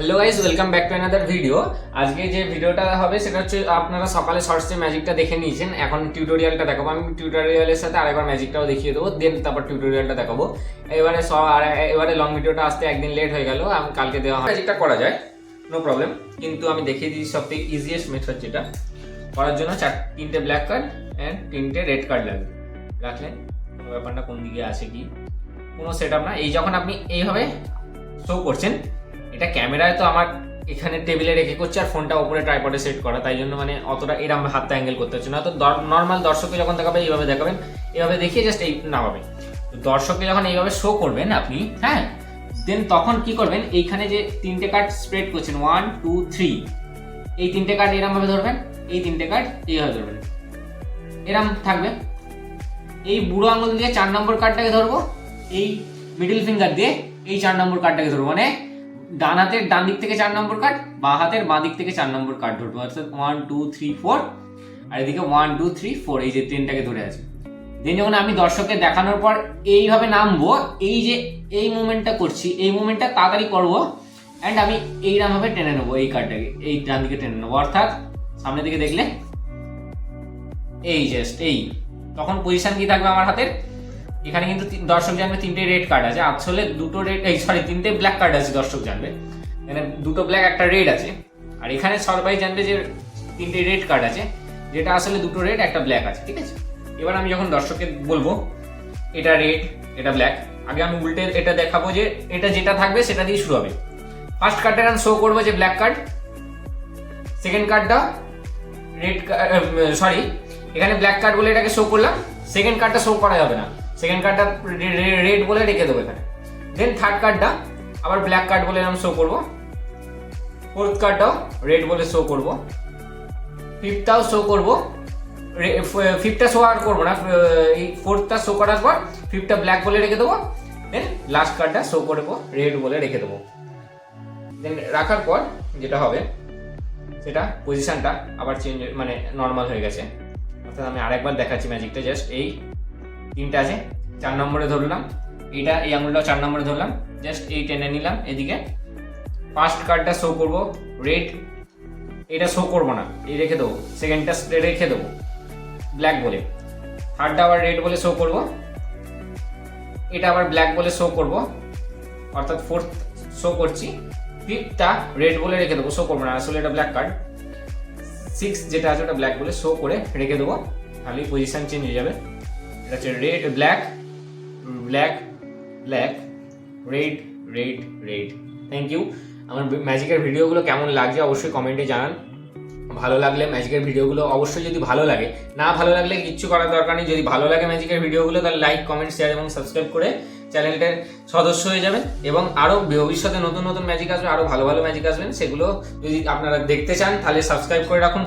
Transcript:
Hello guys, welcome back to another video. আজকে যে ভিডিওটা হবে সেটা হচ্ছে আপনারা সকালে শর্টসে ম্যাজিকটা দেখে নিয়েছেন, এখন টিউটোরিয়ালটা দেখাবো। আমি টিউটোরিয়ালের সাথে আরেকবার ম্যাজিকটাও দেখিয়ে দেবো, দেন তারপর টিউটোরিয়ালটা দেখাবো। এবারে লং ভিডিওটা আসতে একদিন লেট হয়ে গেল, আমি কালকে দেওয়া ম্যাজিকটা করা যায়, নো প্রবলেম। কিন্তু আমি দেখিয়ে দিচ্ছি সবথেকে ইজিয়েস্ট মেথড, যেটা করার জন্য তিনটে ব্ল্যাক কার্ড অ্যান্ড তিনটে রেড কার্ড লাগবে। রাখলেন, কোনো ব্যাপারটা কোন দিকে আছে কি কোনো সেট আপ না। এই যখন আপনি এইভাবে শো করছেন, এটা ক্যামেরায় তো আমার এখানে টেবিলে রেখে করছি আর ফোনটা উপরে ট্রাইপডে সেট করা, তাই জন্য মানে অতটা এরকম হাতটা অ্যাঙ্গেল করতে হচ্ছে না। তো নর্মাল দর্শককে যখন দেখাবে এইভাবে দেখাবেন, এইভাবে দেখিয়ে জাস্ট এই নামাবেন। তো দর্শককে যখন এইভাবে শো করবেন আপনি, হ্যাঁ, দেন তখন কি করবেন, এইখানে যে তিনটে কার্ড স্প্রেড করছেন 1 2 3, এই তিনটে কার্ড এরম ভাবে ধরবেন, এই তিনটে কার্ড এইভাবে ধরবেন, এরম থাকবে। এই বুড়ো আঙুল দিয়ে 4 নম্বর কার্ডটাকে ধরবো, এই মিডল ফিঙ্গার দিয়ে এই 4 নম্বর কার্ডটাকে ধরবো, মানে ডান হাতের ডান দিক থেকে 4 নম্বর কার্ড, বাঁ হাতের বাঁ দিক থেকে 4 নম্বর কার্ড ধরবো, অর্থাৎ 1 2 3 4, আর এদিকে 1 2 3 4, এই যে ট্রেনটাকে ধরে আছে। দেন যখন আমি দর্শককে দেখানোর পর এইভাবে নামবো, এই যে এই মুভমেন্টটা করছি, এই মুভমেন্টটা তাড়াতাড়ি করবো অ্যান্ড আমি এইরকম ভাবে টেনে নেবো এই কার্ডটাকে, এই ডান দিকে টেনে নেবো, অর্থাৎ সামনের দিকে দেখলে এই জাস্ট এই, তখন পজিশন কি থাকবে আমার হাতের, এখানে কিন্তু দর্শক জানবে তিনটে রেড কার্ড আছে, আসলে দুটো রেড, তিনটে ব্ল্যাক কার্ড আছে, দর্শক জানবে এখানে দুটো ব্ল্যাক একটা রেড আছে, আর এখানে সবাই জানবে যে তিনটে রেড কার্ড আছে, যেটা আসলে দুটো রেড একটা ব্ল্যাক আছে, ঠিক আছে। এবার আমি যখন দর্শককে বলবো এটা রেড এটা ব্ল্যাক, আগে আমি উল্টে এটা দেখাবো যে এটা যেটা থাকবে সেটা দিয়ে শুরু হবে। ফার্স্ট কার্ডটা আমি শো করবো যে ব্ল্যাক কার্ড, সেকেন্ড কার্ডটা রেড, সরি এখানে ব্ল্যাক কার্ড বলে এটাকে শো করলাম, সেকেন্ড কার্ডটা শো করা যাবে না, সেকেন্ড কার্ডটা রেড বলে রেখে দেবো এখানে। দেন থার্ড কার্ডটা আবার ব্ল্যাক কার্ড বলে আমি শো করবো, ফোর্থ কার্ডটাও রেড বলে শো করবো, ফিফথটাও শো করবো, ফিফথটা শো আর করবো না, এই ফোর্থটা শো করার পর ফিফথটা ব্ল্যাক বলে রেখে দেবো, দেন লাস্ট কার্ডটা শো করবো রেড বলে রেখে দেবো। দেন রাখার পর যেটা হবে সেটা পজিশনটা আবার চেঞ্জ, মানে নর্মাল হয়ে গেছে। অর্থাৎ আমি আরেকবার দেখাচ্ছি ম্যাজিকটা, জাস্ট এই তিনটা আছে, 4 নম্বরে ধরলাম, এইটা এই আঙুলটাও 4 নম্বরে ধরলাম, জাস্ট এই টেনে নিলাম এদিকে। ফার্স্ট কার্ডটা শো করবো রেড, এটা শো করবো না, এই রেখে দেবো, সেকেন্ডটা রেখে দেবো ব্ল্যাক বলে, থার্ডটা আবার রেড বলে শো করবো, এটা আবার ব্ল্যাক বলে শো করবো, অর্থাৎ ফোর্থ শো করছি, ফিফথটা রেড বলে রেখে দেবো, শো করবো না, আসলে এটা ব্ল্যাক কার্ড, সিক্স যেটা আছে ওটা ব্ল্যাক বলে শো করে রেখে দেবো, তাহলে পজিশন চেঞ্জ হয়ে যাবে। এটা হচ্ছে red black black black red red red. Thank you. আমার ম্যাজিকের ভিডিওগুলো কেমন লাগছে অবশ্যই কমেন্টে জানান। ভালো লাগলে ম্যাজিকের ভিডিওগুলো অবশ্যই, যদি ভালো লাগে, না ভালো লাগলে কিচ্ছু করার দরকার নেই, যদি ভালো লাগে ম্যাজিকের ভিডিওগুলো তাহলে লাইক কমেন্ট শেয়ার এবং সাবস্ক্রাইব করে চ্যানেলটার সদস্য হয়ে যাবেন, এবং আরও ভবিষ্যতে নতুন নতুন ম্যাজিক আসবে, আরও ভালো ভালো ম্যাজিক আসবেন, সেগুলো যদি আপনারা দেখতে চান তাহলে সাবস্ক্রাইব করে রাখুন।